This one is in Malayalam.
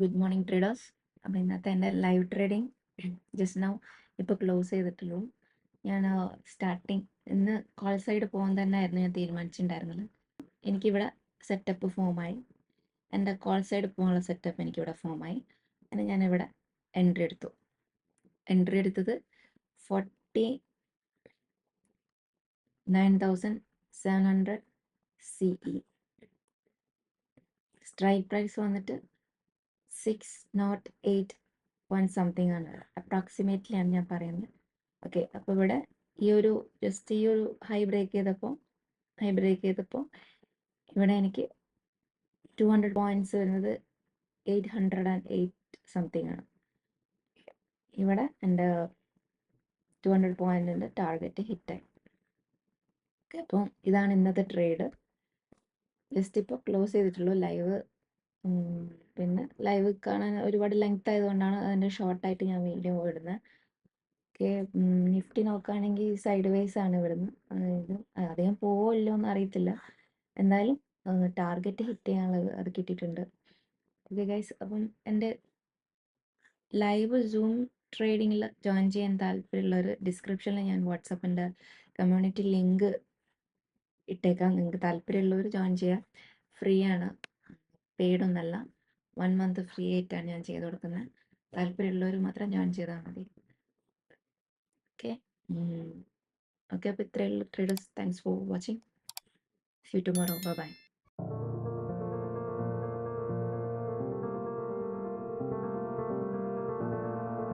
Good morning traders. അപ്പോൾ ഇന്നത്തെ എൻ്റെ ലൈവ് ട്രേഡിംഗ് ജസ്റ്റ് നൗ ഇപ്പോൾ ക്ലോസ് ചെയ്തിട്ടുള്ളൂ. ഞാൻ സ്റ്റാർട്ടിങ് ഇന്ന് കോൾ സൈഡ് പോകാൻ തന്നെ ആയിരുന്നു ഞാൻ തീരുമാനിച്ചിട്ടുണ്ടായിരുന്നത്. എനിക്കിവിടെ സെറ്റപ്പ് ഫോമായി, എൻ്റെ കോൾ സൈഡ് പോകാനുള്ള സെറ്റപ്പ് എനിക്കിവിടെ ഫോമായി. അങ്ങനെ ഞാനിവിടെ എൻട്രി എടുത്തത് 49,700 CE. സ്ട്രൈക്ക് പ്രൈസ് വന്നിട്ട് 608 സംതിങ് ആണ്, അപ്രോക്സിമേറ്റ്ലി ആണ് ഞാൻ പറയുന്നത്. ഓക്കെ, അപ്പോൾ ഇവിടെ ഈ ഒരു ഹൈ ബ്രേക്ക് ചെയ്തപ്പോൾ ഇവിടെ എനിക്ക് 200 പോയിന്റ്സ് വരുന്നത് 808 സംതിങ് ആണ്. ഇവിടെ എൻ്റെ 200 പോയിന്റിൻ്റെ ടാർഗറ്റ് ഹിറ്റായി. ഓക്കെ, അപ്പോൾ ഇതാണ് ഇന്നത്തെ ട്രേഡ്. ജസ്റ്റ് ഇപ്പോൾ ക്ലോസ് ചെയ്തിട്ടുള്ളൂ ലൈവ്. പിന്നെ ലൈവ് കാണാൻ ഒരുപാട് ലെങ്ത് ആയതുകൊണ്ടാണ് അതിൻ്റെ ഷോർട്ടായിട്ട് ഞാൻ വീഡിയോ ഇടുന്നത്. ഓക്കെ, നിഫ്റ്റി നോക്കുകയാണെങ്കിൽ സൈഡ് വൈസ് ആണ് ഇവിടുന്ന്. ഇത് അധികം പോവില്ലോ എന്ന് അറിയത്തില്ല. എന്തായാലും ടാർഗറ്റ് ഹിറ്റ് ചെയ്യാനുള്ളത് അത് കിട്ടിയിട്ടുണ്ട്. ഓക്കെ ഗൈസ്, അപ്പം എൻ്റെ ലൈവ് സൂം ട്രേഡിങ്ങിൽ ജോയിൻ ചെയ്യാൻ താല്പര്യമുള്ളവർ ഡിസ്ക്രിപ്ഷനിൽ ഞാൻ വാട്സപ്പിൻ്റെ കമ്മ്യൂണിറ്റി ലിങ്ക് ഇട്ടേക്കാം. നിങ്ങൾക്ക് താല്പര്യമുള്ളവർ ജോയിൻ ചെയ്യാം. ഫ്രീ ആണ്, പെയ്ഡൊന്നല്ല. 1 month ഫ്രീ ആയിട്ടാണ് ഞാൻ ചെയ്ത് കൊടുക്കുന്നത്. താല്പര്യമുള്ളവർ മാത്രം ജോയിൻ ചെയ്താൽ മതി. ഓക്കെ, അപ്പോൾ ഇത്രയുള്ള traders. Thanks for watching. See you tomorrow. Bye bye.